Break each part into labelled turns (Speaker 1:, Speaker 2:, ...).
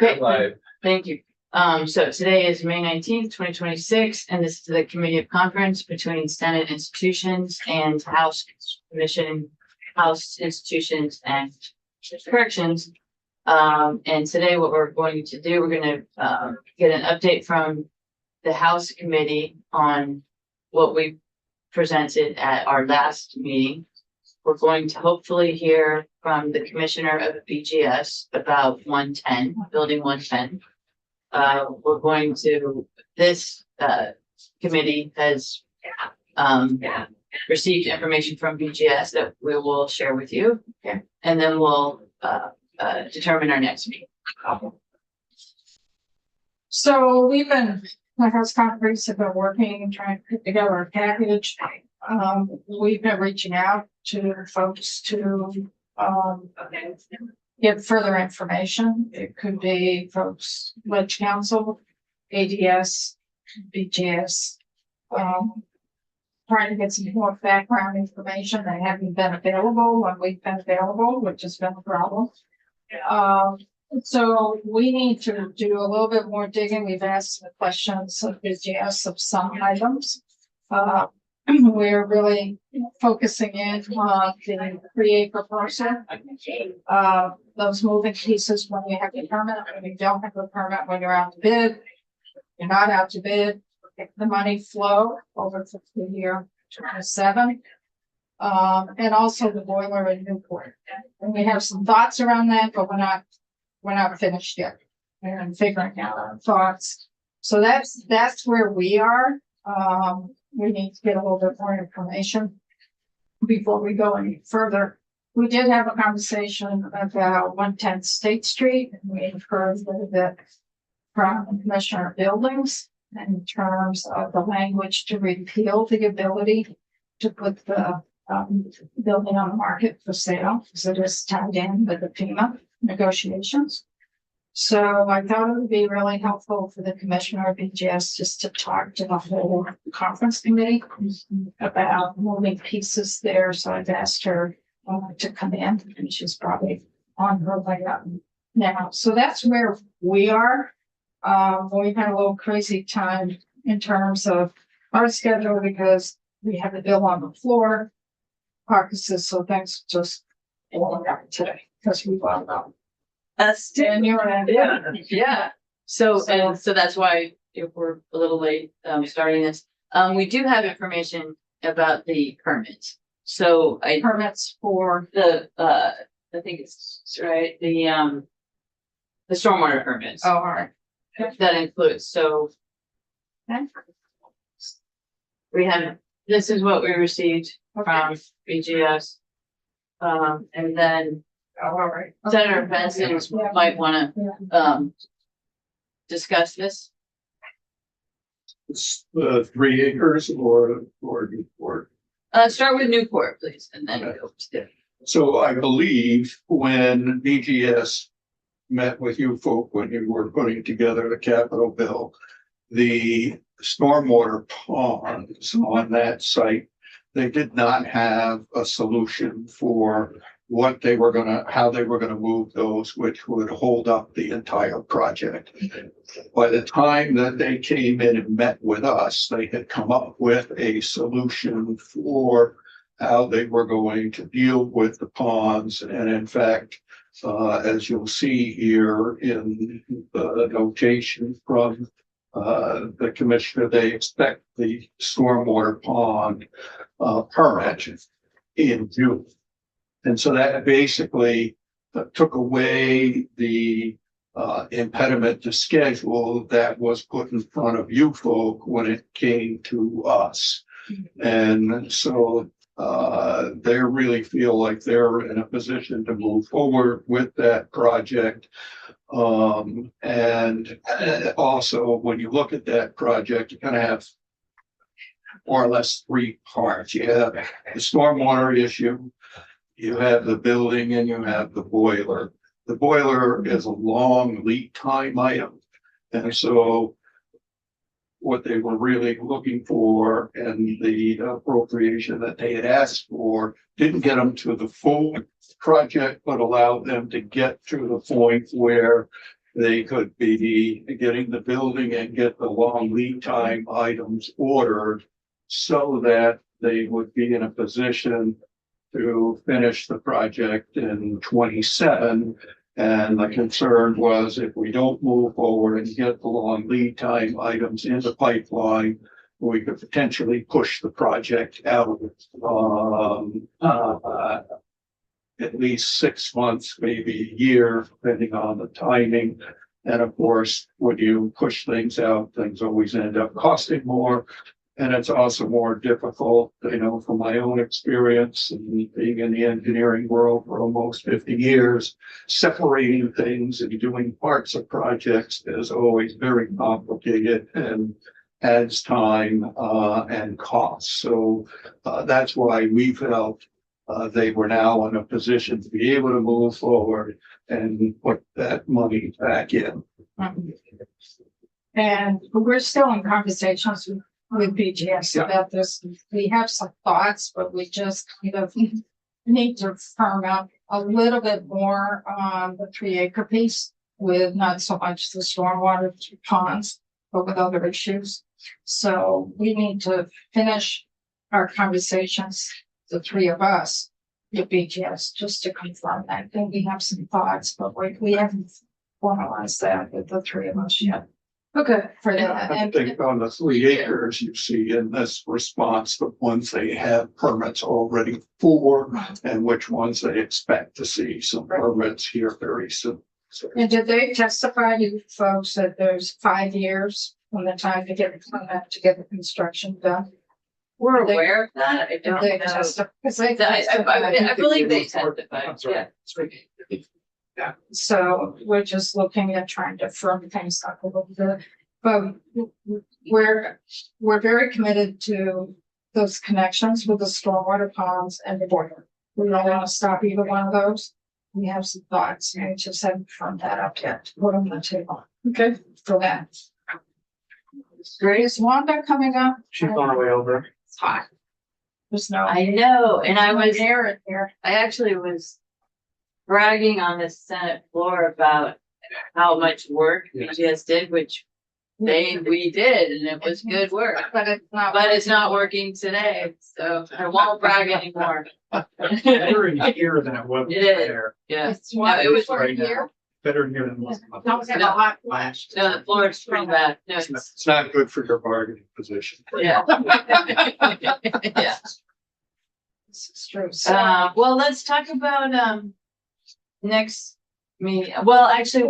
Speaker 1: Okay, thank you. So today is May 19th, 2026, and this is the committee of conference between Senate institutions and House Commission, House institutions and corrections. And today what we're going to do, we're going to get an update from the House committee on what we presented at our last meeting. We're going to hopefully hear from the commissioner of BGS about 110, building 110. We're going to, this committee has received information from BGS that we will share with you. Okay. And then we'll determine our next meeting.
Speaker 2: So we've been, my House conference have been working and trying to put together a package. We've been reaching out to folks to get further information. It could be folks, Ledge Council, ADS, BGS, trying to get some more background information that haven't been available when we've been available, which has been a problem. So we need to do a little bit more digging. We've asked the questions of BGS of some items. We're really focusing in on the 3-acre parcel. Those moving pieces when you have a permit, when you don't have a permit, when you're out to bid, you're not out to bid, the money flow over to the year 27. And also the boiler in Newport. And we have some thoughts around that, but we're not finished yet. We're figuring out our thoughts. So that's where we are. We need to get a little bit more information before we go any further. We did have a conversation about 110 State Street, and we heard a little bit from the Commissioner of Buildings in terms of the language to repeal the ability to put the building on the market for sale, because it is tied in with the FEMA negotiations. So I thought it would be really helpful for the commissioner of BGS just to talk to the whole conference committee about moving pieces there. So I've asked her to come in, and she's probably on her way up now. So that's where we are. We've had a little crazy time in terms of our schedule because we have the bill on the floor, caucuses, so thanks just blowing up today because we bought it up. And you're in.
Speaker 1: Yeah. So that's why if we're a little late starting this. We do have information about the permits. So
Speaker 2: Permits for
Speaker 1: the I think it's right, the stormwater permits.
Speaker 2: oh, all right.
Speaker 1: That includes, so
Speaker 2: Okay.
Speaker 1: we have, this is what we received from BGS. And then
Speaker 2: Oh, all right.
Speaker 1: Senator Benson might want to discuss this.
Speaker 3: It's 3 acres or Newport.
Speaker 1: Start with Newport, please, and then go to
Speaker 3: So I believe when BGS met with you folk when you were putting together the capital bill, the stormwater ponds on that site, they did not have a solution for what they were how they were gonna move those, which would hold up the entire project. By the time that they came in and met with us, they had come up with a solution for how they were going to deal with the ponds. And in fact, as you'll see here in the notation from the commissioner, they expect the stormwater pond permit in June. And so that basically took away the impediment to schedule that was put in front of you folk when it came to us. And so they really feel like they're in a position to move forward with that project. And also when you look at that project, you kind of have more or less 3 parts. You have the stormwater issue, you have the building, and you have the boiler. The boiler is a long lead time item. And so what they were really looking for and the appropriation that they had asked for didn't get them to the full project, but allowed them to get to the point where they could be getting the building and get the long lead time items ordered so that they would be in a position to finish the project in 27. And the concern was if we don't move forward and get the long lead time items in the pipeline, we could potentially push the project out at least 6 months, maybe a year, depending on the timing. And of course, when you push things out, things always end up costing more. And it's also more difficult, you know, from my own experience and being in the engineering world for almost 50 years, separating things and doing parts of projects is always very complicated and adds time and cost. So that's why we felt they were now in a position to be able to move forward and put that money back in.
Speaker 2: And we're still in conversations with BGS about this. We have some thoughts, but we just kind of need to firm up a little bit more on the 3-acre piece with not so much the stormwater ponds, but with other issues. So we need to finish our conversations, the three of us, with BGS, just to confirm that. Then we have some thoughts, but we haven't formalized that with the three of us yet. Okay, for that.
Speaker 3: I think on the 3 acres, you see in this response, the ones they have permits already for and which ones they expect to see some permits here very soon. So,
Speaker 2: And did they testify, you folks, that there's 5 years from the time to get the permit to get the construction done?
Speaker 1: We're aware of that. I
Speaker 2: Did
Speaker 1: don't
Speaker 2: they
Speaker 1: know.
Speaker 2: testify? 'Cause they
Speaker 1: I
Speaker 2: testified.
Speaker 1: believe they testified, yeah.
Speaker 2: So we're just looking at trying to firm things up a little bit. But we're very committed to those connections with the stormwater ponds and the boiler. We don't want to stop either one of those. We have some thoughts, and we just haven't firmed that up yet. Put on the table. Okay. For that.
Speaker 1: Great.
Speaker 2: Is Wanda coming up?
Speaker 4: She's on her way over.
Speaker 2: It's hot. There's no.
Speaker 1: I know, and I was,
Speaker 2: air in here.
Speaker 1: I actually was bragging on the Senate floor about how much work BGS did, which we did, and it was good work.
Speaker 2: But
Speaker 1: But it's not working today, so I won't brag anymore.
Speaker 4: Better in here than it was
Speaker 1: It is.
Speaker 4: there.
Speaker 1: Yeah,
Speaker 2: It's one
Speaker 1: it was
Speaker 2: right here.
Speaker 4: Better in here than it was.
Speaker 2: Don't have a hot flash.
Speaker 1: no, the floor is pretty bad. No,
Speaker 3: it's not good for your bargaining position.
Speaker 1: yeah. Yeah.
Speaker 2: This is true. So,
Speaker 1: Well, let's talk about, next meeting. Well, actually,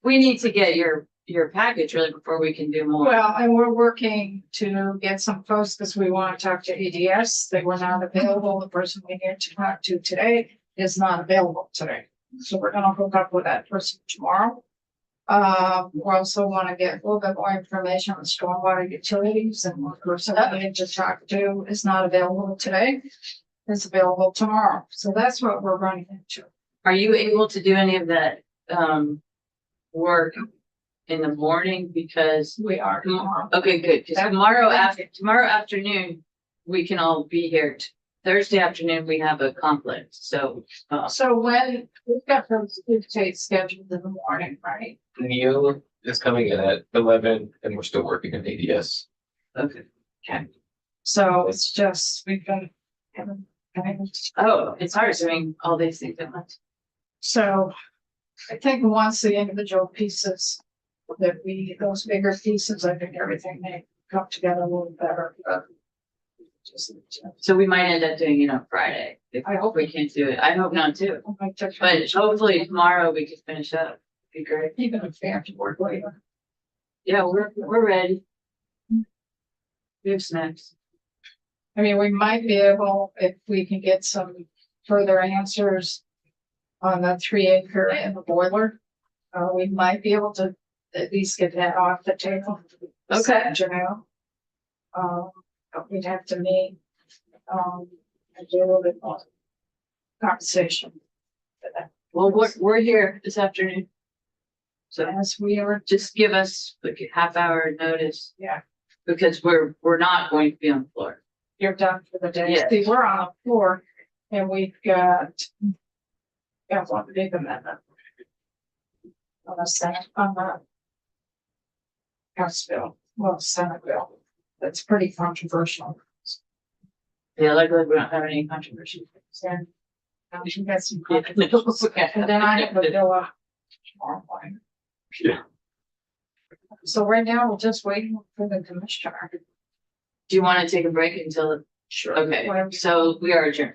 Speaker 1: we need to get your package really before we can do more.
Speaker 2: well, and we're working to get some folks because we want to talk to EDS. They were not available. The person we need to talk to today is not available today. So we're gonna hook up with that person tomorrow. We also want to get a little bit more information on stormwater utilities, and one person we need to talk to is not available today. Is available tomorrow. So that's what we're running into.
Speaker 1: Are you able to do any of that, work in the morning? Because,
Speaker 2: We are tomorrow.
Speaker 1: okay, good, because tomorrow afternoon, we can all be here. Thursday afternoon, we have a conflict, so,
Speaker 2: So when we've got those dates scheduled in the morning, right?
Speaker 5: Neil is coming in at 11 and we're still working on ADS.
Speaker 1: okay.
Speaker 2: So it's just, we've been having.
Speaker 1: Oh, it's hard doing all these things at once.
Speaker 2: So I think once the individual pieces those bigger pieces, I think everything may come together a little better. But just,
Speaker 1: So we might end up doing it on Friday. I hope we can't do it. I hope not too. But hopefully tomorrow we can finish up. Be great.
Speaker 2: Even if we have to work later.
Speaker 1: Yeah, we're ready. We have snacks.
Speaker 2: I mean, we might be able, if we can get some further answers on the 3-acre and the boiler, we might be able to at least get that off the table.
Speaker 1: Okay.
Speaker 2: Afternoon. But we'd have to meet, and do a little bit more conversation.
Speaker 1: Well, we're here this afternoon. So
Speaker 2: As we are,
Speaker 1: just give us like a half-hour notice.
Speaker 2: Yeah.
Speaker 1: Because we're not going to be on the floor.
Speaker 2: you're done for the day.
Speaker 1: Yes.
Speaker 2: See, we're on the floor and we've got one big amendment. on the Senate, on the House bill, well, Senate bill. That's pretty controversial.
Speaker 1: Yeah, luckily we don't have any controversy.
Speaker 2: So, you got some
Speaker 1: Yeah.
Speaker 2: controversies. And then I have a bill up tomorrow morning.
Speaker 3: Yeah.
Speaker 2: So right now, we're just waiting for the commissioner.
Speaker 1: Do you want to take a break until,
Speaker 2: Sure.
Speaker 1: okay, so we are adjourned.